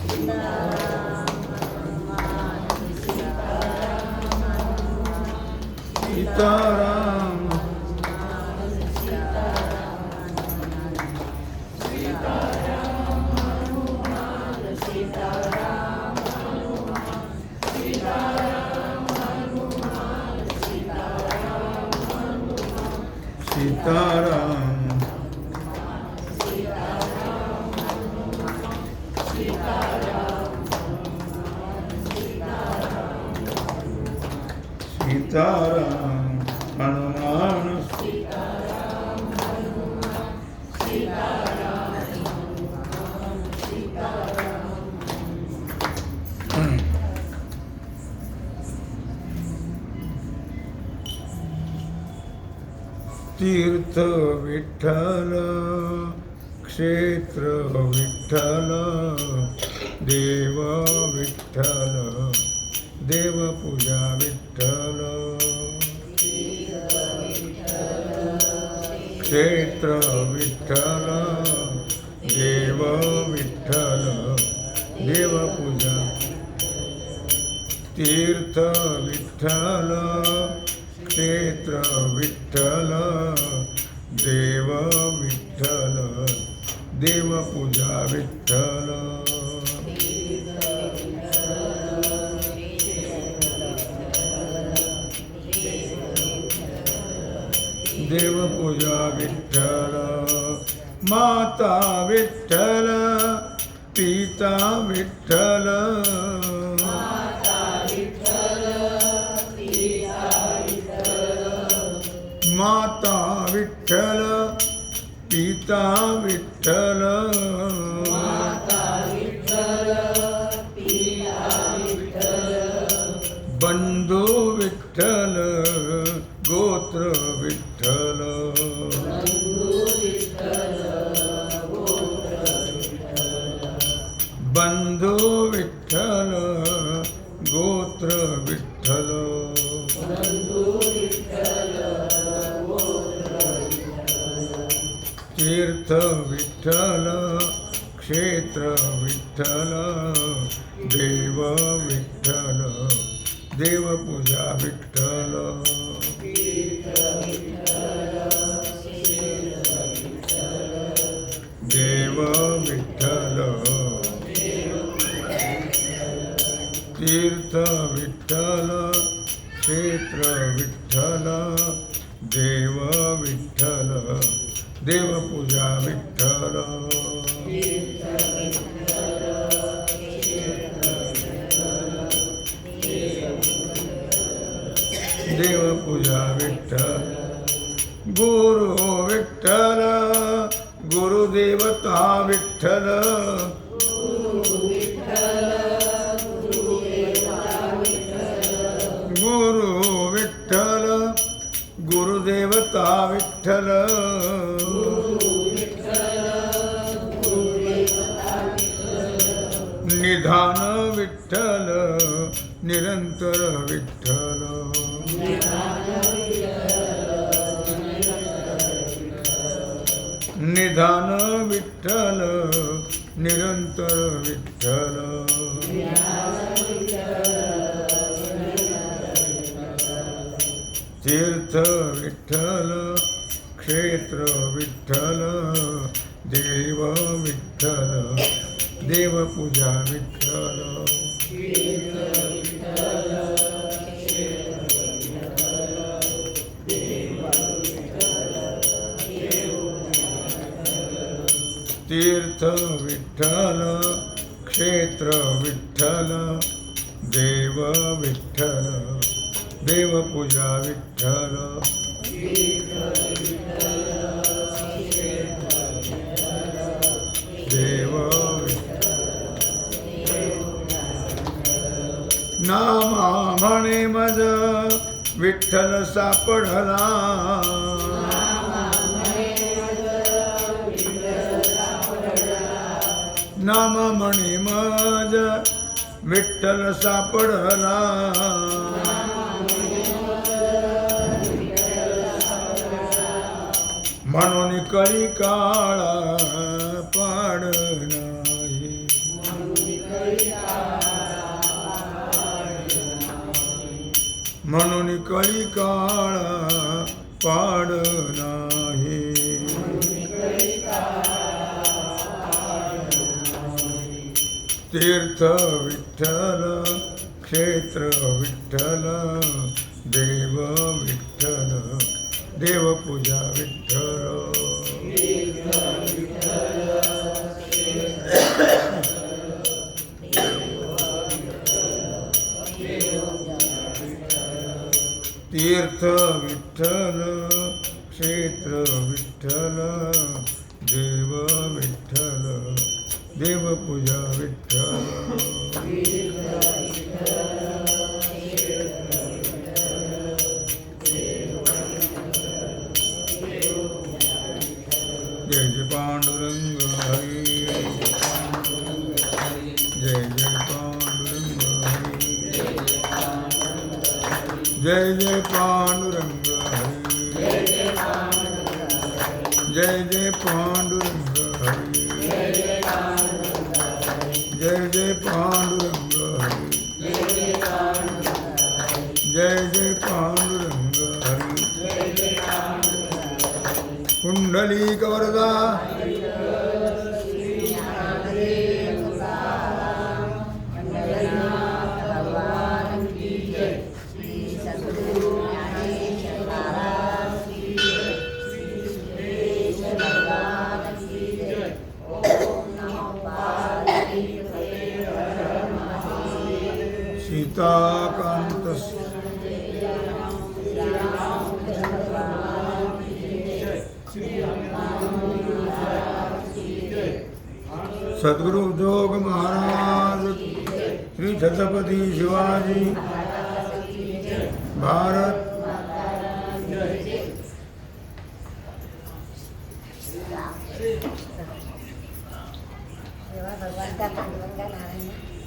सीताराम सीताराम सीताराम हनुमान तीर्थ विठ्ठल क्षेत्र विठ्ठल देव विठ्ठल देवपूजा विठ्ठल क्षेत्र विठ्ठल देव विठ्ठल देवपूजा तीर्थ विठ्ठल क्षेत्र विठ्ठल देव विठ्ठल देवपूजा विठ्ठल देवपूजा विठ्ठल माता विठ्ठल पिता विठ्ठल माता विठ्ठल पिता विठ्ठल बंधू विठ्ठल गोत्र विठ्ठल बंधू विठ्ठल गोत्र विठ्ठल तीर्थ विठ्ठल क्षेत्र विठ्ठल देव विठ्ठल देवपूजा विठ्ठल देव विठ्ठल तीर्थ विठ्ठल क्षेत्र विठ्ठल देव विठ्ठल देवपूजा विठ्ठल देवपूजा विठ्ठल गुरु विठ्ठल गुरुदेवता विठ्ठल गुरु विठ्ठल गुरुदेवता विठ्ठल निधान विठ्ठल निरंतर विठ्ठल निधान विठ्ठल निरंतर विठ्ठल तीर्थ विठ्ठल क्षेत्र विठ्ठल देव विठ्ठल देवपूजा विठ्ठल तीर्थ विठ्ठल क्षेत्र विठ्ठल देव विठ्ठल देवपूजा विठ्ठल देव नामा म्हणे मज विठ्ठल सापडला नाम म्हणे मज विठ्ठल सापडला म्हणून कळी काळा पाड नाही म्हणून कळी काळा पाड नाही. तीर्थ विठ्ठल क्षेत्र विठ्ठल देव विठ्ठल देवपूजा विठ्ठल. तीर्थ विठ्ठल क्षेत्र विठ्ठल देव विठ्ठल देवपूजा विठ्ठल. जय जय पांडुरंग हरी. जय जय पांडुरंग हरी. जय जय पांडुरंग हरी. जय जय पांडुरंग हरी. जय जय पांडुरंग हरी. जय जय पांडुरंग हरी. कुंडलिक वरदा सीताकांत सद्गुरु जोग महाराज श्री छत्रपती शिवाजी भारत. भगवान का नारायण